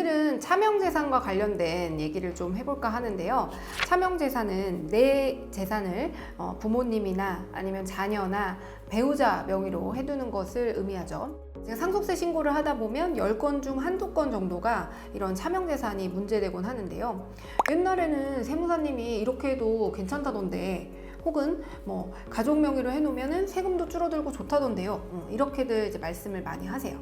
오늘은 차명재산과 관련된 얘기를 좀 해볼까 하는데요. 차명재산은 내 재산을 부모님이나 아니면 자녀나 배우자 명의로 해두는 것을 의미하죠. 제가 상속세 신고를 하다 보면 10건 중 한두 건 정도가 이런 차명재산이 문제되곤 하는데요. 옛날에는 세무사님이 이렇게 해도 괜찮다던데, 혹은 뭐 가족 명의로 해놓으면 세금도 줄어들고 좋다던데요. 이렇게들 이제 말씀을 많이 하세요.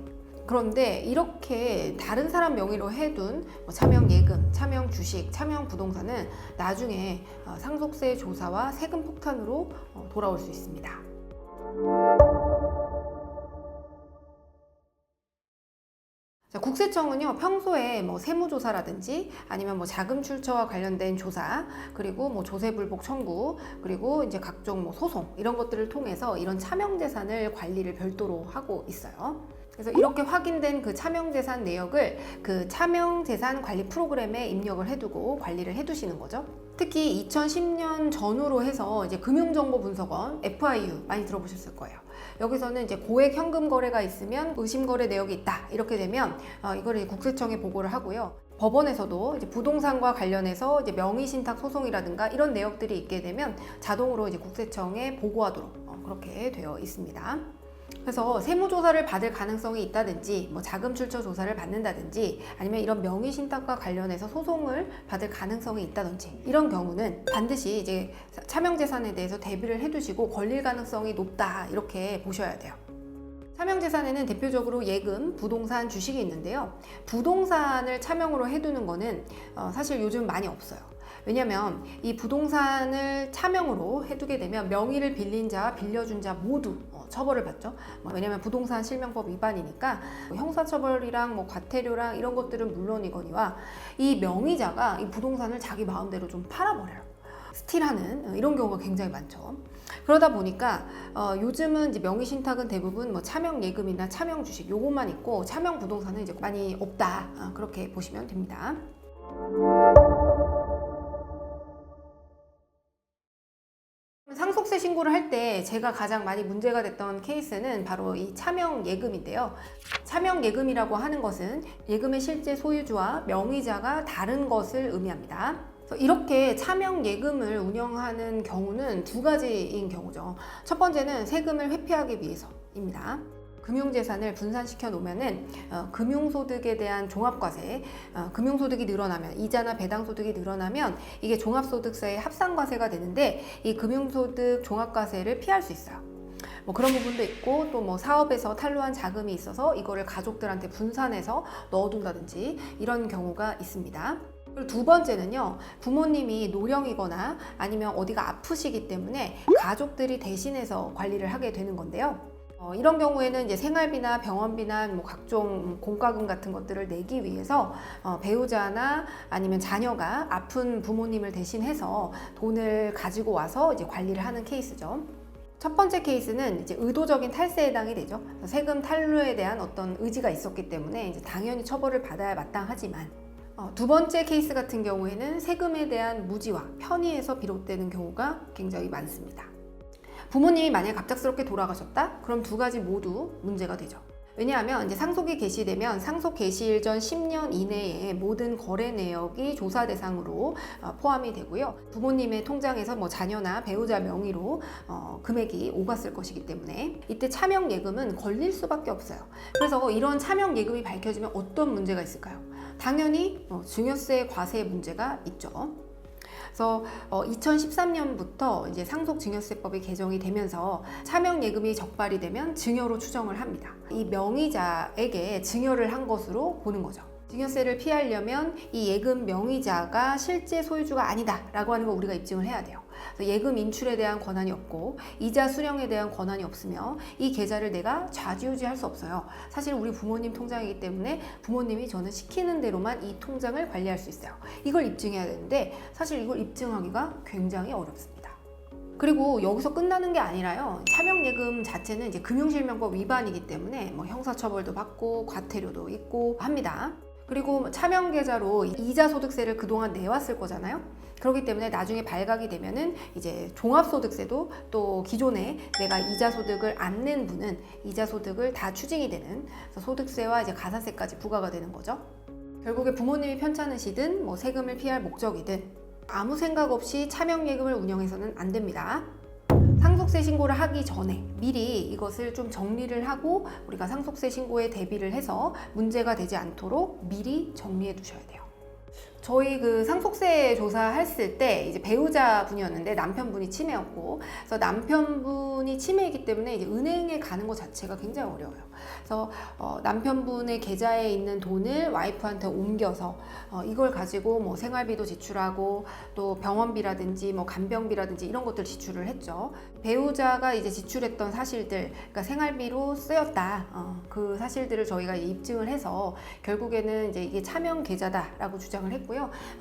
그런데 이렇게 다른 사람 명의로 해둔 차명 예금, 차명 주식, 차명 부동산은 나중에 상속세 조사와 세금 폭탄으로 돌아올 수 있습니다. 자, 국세청은요, 평소에 세무조사라든지 아니면 자금 출처와 관련된 조사, 그리고 조세불복 청구, 그리고 이제 각종 소송 이런 것들을 통해서 이런 차명재산을 관리를 별도로 하고 있어요. 그래서 이렇게 확인된 그 차명재산 내역을 그 차명재산 관리 프로그램에 입력을 해두고 관리를 해두시는 거죠. 특히 2010년 전후로 해서 이제 금융정보분석원 FIU 많이 들어보셨을 거예요. 여기서는 이제 고액 현금 거래가 있으면 의심 거래 내역이 있다 이렇게 되면 이거를 국세청에 보고를 하고요. 법원에서도 이제 부동산과 관련해서 이제 명의신탁 소송이라든가 이런 내역들이 있게 되면 자동으로 이제 국세청에 보고하도록 그렇게 되어 있습니다. 그래서 세무조사를 받을 가능성이 있다든지 자금 출처 조사를 받는다든지 아니면 이런 명의신탁과 관련해서 소송을 받을 가능성이 있다든지 이런 경우는 반드시 이제 차명재산에 대해서 대비를 해두시고 걸릴 가능성이 높다 이렇게 보셔야 돼요. 차명재산에는 대표적으로 예금, 부동산, 주식이 있는데요. 부동산을 차명으로 해두는 거는 사실 요즘 많이 없어요. 왜냐면 이 부동산을 차명으로 해두게 되면 명의를 빌린 자와 빌려준 자 모두 처벌을 받죠. 왜냐면 부동산 실명법 위반이니까 형사처벌이랑 과태료랑 이런 것들은 물론이거니와 이 명의자가 이 부동산을 자기 마음대로 좀 팔아버려요. 스틸하는 이런 경우가 굉장히 많죠. 그러다 보니까 요즘은 이제 명의신탁은 대부분 차명 예금이나 차명 주식 요것만 있고 차명 부동산은 이제 많이 없다 그렇게 보시면 됩니다. 상속세 신고를 할 때 제가 가장 많이 문제가 됐던 케이스는 바로 이 차명 예금인데요. 차명 예금이라고 하는 것은 예금의 실제 소유주와 명의자가 다른 것을 의미합니다. 이렇게 차명 예금을 운영하는 경우는 두 가지인 경우죠. 첫 번째는 세금을 회피하기 위해서입니다. 금융재산을 분산시켜 놓으면은 금융소득에 대한 종합과세, 금융소득이 늘어나면 이자나 배당소득이 늘어나면 이게 종합소득세의 합산과세가 되는데 이 금융소득 종합과세를 피할 수 있어요. 그런 부분도 있고 또 사업에서 탄로한 자금이 있어서 이거를 가족들한테 분산해서 넣어둔다든지 이런 경우가 있습니다. 그리고 두 번째는요, 부모님이 노령이거나 아니면 어디가 아프시기 때문에 가족들이 대신해서 관리를 하게 되는 건데요. 이런 경우에는 이제 생활비나 병원비나 각종 공과금 같은 것들을 내기 위해서 배우자나 아니면 자녀가 아픈 부모님을 대신해서 돈을 가지고 와서 이제 관리를 하는 케이스죠. 첫 번째 케이스는 이제 의도적인 탈세에 해당이 되죠. 세금 탈루에 대한 어떤 의지가 있었기 때문에 이제 당연히 처벌을 받아야 마땅하지만 두 번째 케이스 같은 경우에는 세금에 대한 무지와 편의에서 비롯되는 경우가 굉장히 많습니다. 부모님이 만약에 갑작스럽게 돌아가셨다? 그럼 두 가지 모두 문제가 되죠. 왜냐하면 이제 상속이 개시되면 상속 개시일 전 10년 이내에 모든 거래 내역이 조사 대상으로 포함이 되고요. 부모님의 통장에서 자녀나 배우자 명의로 금액이 오갔을 것이기 때문에 이때 차명 예금은 걸릴 수밖에 없어요. 그래서 이런 차명 예금이 밝혀지면 어떤 문제가 있을까요? 당연히 증여세 과세 문제가 있죠. 그래서 2013년부터 이제 상속증여세법이 개정이 되면서 차명 예금이 적발이 되면 증여로 추정을 합니다. 이 명의자에게 증여를 한 것으로 보는 거죠. 증여세를 피하려면 이 예금 명의자가 실제 소유주가 아니다 라고 하는 거 우리가 입증을 해야 돼요. 그래서 예금 인출에 대한 권한이 없고 이자 수령에 대한 권한이 없으며 이 계좌를 내가 좌지우지할 수 없어요. 사실 우리 부모님 통장이기 때문에 부모님이 저는 시키는 대로만 이 통장을 관리할 수 있어요. 이걸 입증해야 되는데 사실 이걸 입증하기가 굉장히 어렵습니다. 그리고 여기서 끝나는 게 아니라요. 차명예금 자체는 이제 금융실명법 위반이기 때문에 형사처벌도 받고 과태료도 있고 합니다. 그리고 차명계좌로 이자소득세를 그동안 내왔을 거잖아요. 그렇기 때문에 나중에 발각이 되면은 이제 종합소득세도 또 기존에 내가 이자소득을 안 낸 분은 이자소득을 다 추징이 되는 소득세와 이제 가산세까지 부과가 되는 거죠. 결국에 부모님이 편찮으시든 뭐 세금을 피할 목적이든 아무 생각 없이 차명예금을 운영해서는 안 됩니다. 상속세 신고를 하기 전에 미리 이것을 좀 정리를 하고 우리가 상속세 신고에 대비를 해서 문제가 되지 않도록 미리 정리해 두셔야 돼요. 저희 그 상속세 조사했을 때 이제 배우자분이었는데 남편분이 치매였고, 그래서 남편분이 치매이기 때문에 이제 은행에 가는 것 자체가 굉장히 어려워요. 그래서 남편분의 계좌에 있는 돈을 와이프한테 옮겨서 이걸 가지고 뭐 생활비도 지출하고 또 병원비라든지 뭐 간병비라든지 이런 것들 지출을 했죠. 배우자가 이제 지출했던 사실들, 그러니까 생활비로 쓰였다. 그 사실들을 저희가 입증을 해서 결국에는 이제 이게 차명 계좌다라고 주장을 했고요.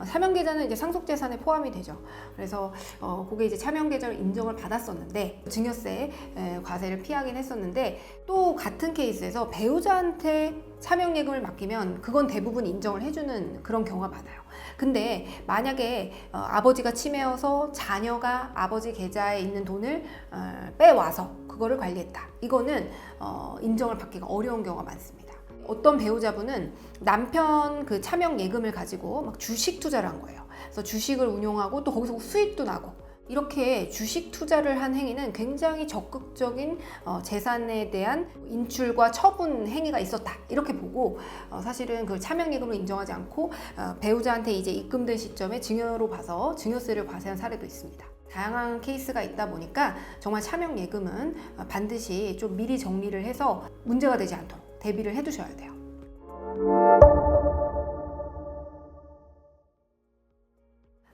차명 계좌는 이제 상속재산에 포함이 되죠. 그래서 그게 이제 차명 계좌로 인정을 받았었는데 증여세 과세를 피하긴 했었는데, 또 같은 케이스에서 배우자한테 차명예금을 맡기면 그건 대부분 인정을 해주는 그런 경우가 많아요. 근데 만약에 아버지가 치매여서 자녀가 아버지 계좌에 있는 돈을 빼와서 그거를 관리했다, 이거는 인정을 받기가 어려운 경우가 많습니다. 어떤 배우자분은 남편 그 차명 예금을 가지고 막 주식 투자를 한 거예요. 그래서 주식을 운용하고 또 거기서 수익도 나고, 이렇게 주식 투자를 한 행위는 굉장히 적극적인 재산에 대한 인출과 처분 행위가 있었다, 이렇게 보고 사실은 그 차명예금을 인정하지 않고 배우자한테 이제 입금된 시점에 증여로 봐서 증여세를 과세한 사례도 있습니다. 다양한 케이스가 있다 보니까 정말 차명예금은 반드시 좀 미리 정리를 해서 문제가 되지 않도록 대비를 해 두셔야 돼요.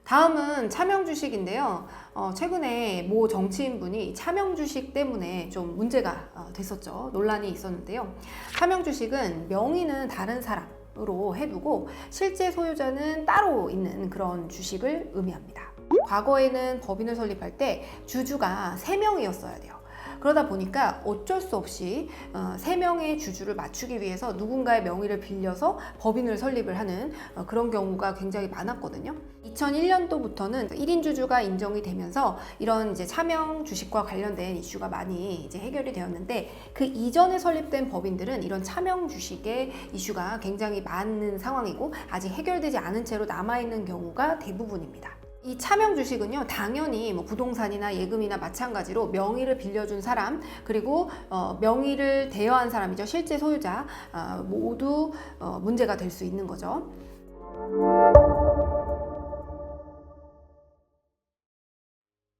다음은 차명 주식인데요. 최근에 모 정치인분이 차명 주식 때문에 좀 문제가 됐었죠. 논란이 있었는데요. 차명 주식은 명의는 다른 사람으로 해두고 실제 소유자는 따로 있는 그런 주식을 의미합니다. 과거에는 법인을 설립할 때 주주가 3명이었어야 돼요. 그러다 보니까 어쩔 수 없이 3명의 주주를 맞추기 위해서 누군가의 명의를 빌려서 법인을 설립을 하는 그런 경우가 굉장히 많았거든요. 2001년도부터는 1인 주주가 인정이 되면서 이런 이제 차명 주식과 관련된 이슈가 많이 이제 해결이 되었는데, 그 이전에 설립된 법인들은 이런 차명 주식의 이슈가 굉장히 많은 상황이고 아직 해결되지 않은 채로 남아있는 경우가 대부분입니다. 이 차명 주식은요, 당연히 뭐 부동산이나 예금이나 마찬가지로 명의를 빌려준 사람, 그리고 명의를 대여한 사람이죠, 실제 소유자, 모두 문제가 될 수 있는 거죠.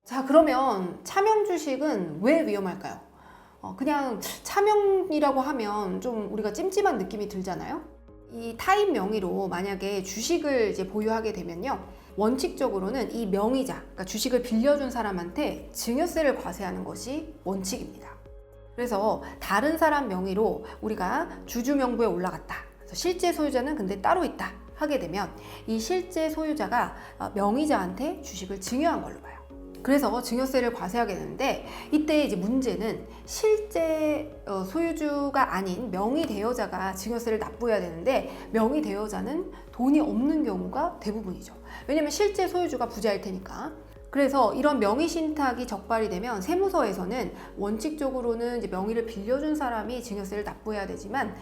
자, 그러면 차명 주식은 왜 위험할까요? 그냥 차명이라고 하면 좀 우리가 찜찜한 느낌이 들잖아요. 이 타인 명의로 만약에 주식을 이제 보유하게 되면요, 원칙적으로는 이 명의자, 그러니까 주식을 빌려준 사람한테 증여세를 과세하는 것이 원칙입니다. 그래서 다른 사람 명의로 우리가 주주 명부에 올라갔다, 그래서 실제 소유자는 근데 따로 있다 하게 되면 이 실제 소유자가 명의자한테 주식을 증여한 걸로 봐요. 그래서 증여세를 과세하게 되는데, 이때 이제 문제는 실제 소유주가 아닌 명의 대여자가 증여세를 납부해야 되는데, 명의 대여자는 돈이 없는 경우가 대부분이죠. 왜냐면 실제 소유주가 부자일 테니까. 그래서 이런 명의 신탁이 적발이 되면 세무서에서는 원칙적으로는 이제 명의를 빌려준 사람이 증여세를 납부해야 되지만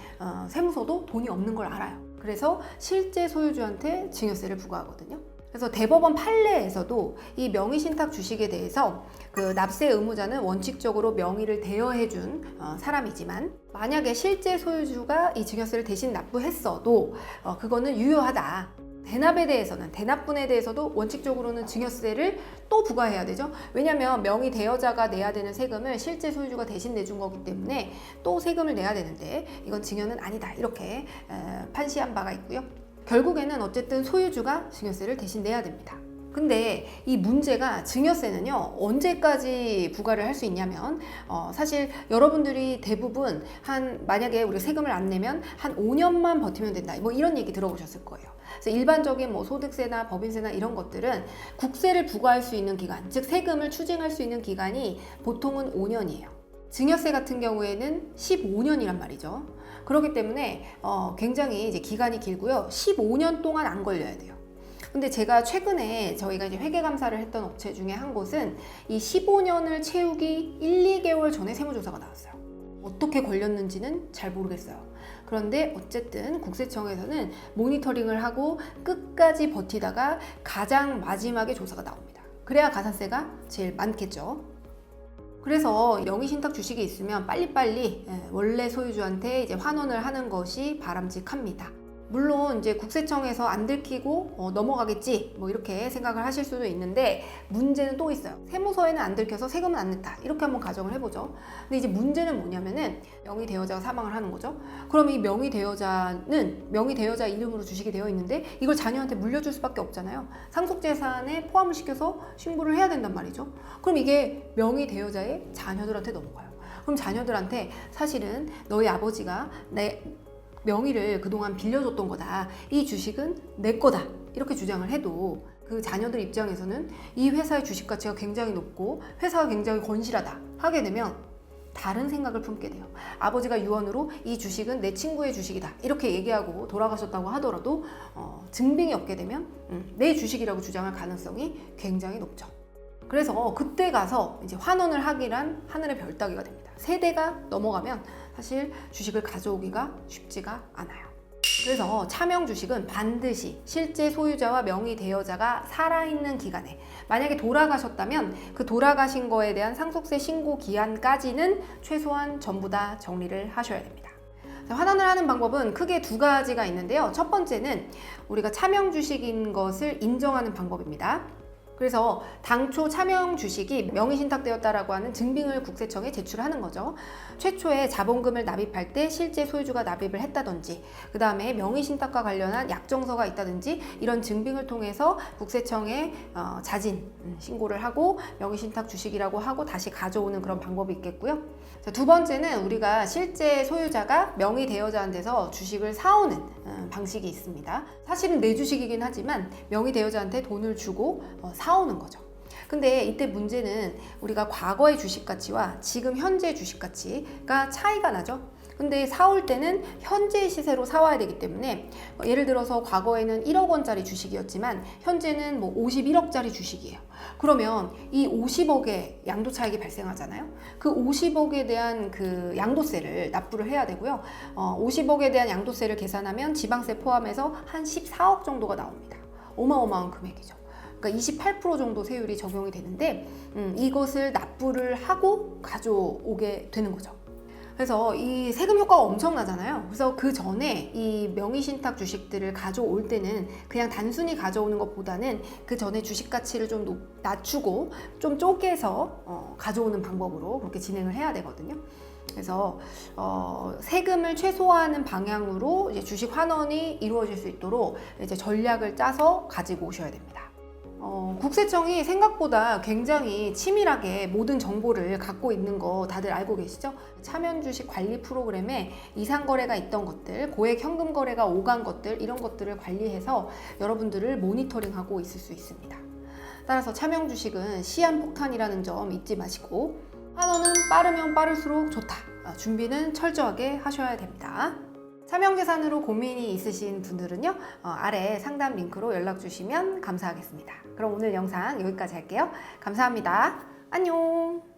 세무서도 돈이 없는 걸 알아요. 그래서 실제 소유주한테 증여세를 부과하거든요. 그래서 대법원 판례에서도 이 명의신탁 주식에 대해서 그 납세 의무자는 원칙적으로 명의를 대여해준 사람이지만, 만약에 실제 소유주가 이 증여세를 대신 납부했어도 그거는 유효하다. 대납에 대해서는, 대납분에 대해서도 원칙적으로는 증여세를 또 부과해야 되죠. 왜냐하면 명의 대여자가 내야 되는 세금을 실제 소유주가 대신 내준 거기 때문에 또 세금을 내야 되는데 이건 증여는 아니다, 이렇게 판시한 바가 있고요. 결국에는 어쨌든 소유주가 증여세를 대신 내야 됩니다. 근데 이 문제가, 증여세는요 언제까지 부과를 할 수 있냐면 사실 여러분들이 대부분 만약에 우리가 세금을 안 내면 한 5년만 버티면 된다, 뭐 이런 얘기 들어보셨을 거예요. 그래서 일반적인 뭐 소득세나 법인세나 이런 것들은 국세를 부과할 수 있는 기간, 즉 세금을 추징할 수 있는 기간이 보통은 5년이에요. 증여세 같은 경우에는 15년이란 말이죠. 그렇기 때문에 굉장히 이제 기간이 길고요. 15년 동안 안 걸려야 돼요. 근데 제가 최근에 저희가 이제 회계 감사를 했던 업체 중에 한 곳은 이 15년을 채우기 1, 2개월 전에 세무조사가 나왔어요. 어떻게 걸렸는지는 잘 모르겠어요. 그런데 어쨌든 국세청에서는 모니터링을 하고 끝까지 버티다가 가장 마지막에 조사가 나옵니다. 그래야 가산세가 제일 많겠죠. 그래서 명의신탁 주식이 있으면 빨리빨리 원래 소유주한테 이제 환원을 하는 것이 바람직합니다. 물론 이제 국세청에서 안 들키고 넘어가겠지 뭐 이렇게 생각을 하실 수도 있는데 문제는 또 있어요. 세무서에는 안 들켜서 세금은 안 냈다 이렇게 한번 가정을 해보죠. 근데 이제 문제는 뭐냐면은 명의대여자가 사망을 하는 거죠. 그럼 이 명의대여자는 명의대여자 이름으로 주식이 되어 있는데 이걸 자녀한테 물려줄 수밖에 없잖아요. 상속재산에 포함을 시켜서 신고를 해야 된단 말이죠. 그럼 이게 명의대여자의 자녀들한테 넘어가요. 그럼 자녀들한테 사실은 너희 아버지가 내 명의를 그동안 빌려줬던 거다. 이 주식은 내 거다. 이렇게 주장을 해도 그 자녀들 입장에서는 이 회사의 주식 가치가 굉장히 높고 회사가 굉장히 건실하다 하게 되면 다른 생각을 품게 돼요. 아버지가 유언으로 이 주식은 내 친구의 주식이다. 이렇게 얘기하고 돌아가셨다고 하더라도 증빙이 없게 되면 내 주식이라고 주장할 가능성이 굉장히 높죠. 그래서 그때 가서 이제 환원을 하기란 하늘의 별 따기가 됩니다. 세대가 넘어가면 사실 주식을 가져오기가 쉽지가 않아요. 그래서 차명 주식은 반드시 실제 소유자와 명의대여자가 살아있는 기간에 만약에 돌아가셨다면 그 돌아가신 거에 대한 상속세 신고 기한까지는 최소한 전부 다 정리를 하셔야 됩니다. 환원을 하는 방법은 크게 두 가지가 있는데요. 첫 번째는 우리가 차명 주식인 것을 인정하는 방법입니다. 그래서 당초 차명 주식이 명의신탁되었다라고 하는 증빙을 국세청에 제출하는 거죠. 최초에 자본금을 납입할 때 실제 소유주가 납입을 했다든지 그 다음에 명의신탁과 관련한 약정서가 있다든지 이런 증빙을 통해서 국세청에 자진 신고를 하고 명의신탁 주식이라고 하고 다시 가져오는 그런 방법이 있겠고요. 자, 두 번째는 우리가 실제 소유자가 명의대여자한테서 주식을 사오는 방식이 있습니다. 사실은 내 주식이긴 하지만 명의대여자한테 돈을 주고 사오는 거죠. 근데 이때 문제는 우리가 과거의 주식 가치와 지금 현재 주식 가치가 차이가 나죠. 근데 사올 때는 현재 시세로 사와야 되기 때문에 예를 들어서 과거에는 1억 원짜리 주식이었지만 현재는 뭐 51억짜리 주식이에요. 그러면 이 50억의 양도 차익이 발생하잖아요. 그 50억에 대한 그 양도세를 납부를 해야 되고요. 50억에 대한 양도세를 계산하면 지방세 포함해서 한 14억 정도가 나옵니다. 어마어마한 금액이죠. 그러니까 28% 정도 세율이 적용이 되는데 이것을 납부를 하고 가져오게 되는 거죠. 그래서 이 세금 효과가 엄청나잖아요. 그래서 그 전에 이 명의신탁 주식들을 가져올 때는 그냥 단순히 가져오는 것보다는 그 전에 주식 가치를 좀 낮추고 좀 쪼개서 가져오는 방법으로 그렇게 진행을 해야 되거든요. 그래서 세금을 최소화하는 방향으로 이제 주식 환원이 이루어질 수 있도록 이제 전략을 짜서 가지고 오셔야 됩니다. 국세청이 생각보다 굉장히 치밀하게 모든 정보를 갖고 있는 거 다들 알고 계시죠? 차명 주식 관리 프로그램에 이상 거래가 있던 것들, 고액 현금 거래가 오간 것들 이런 것들을 관리해서 여러분들을 모니터링하고 있을 수 있습니다. 따라서 차명 주식은 시한폭탄이라는 점 잊지 마시고 환원은 빠르면 빠를수록 좋다. 준비는 철저하게 하셔야 됩니다. 차명재산으로 고민이 있으신 분들은요, 아래 상담 링크로 연락 주시면 감사하겠습니다. 그럼 오늘 영상 여기까지 할게요. 감사합니다. 안녕.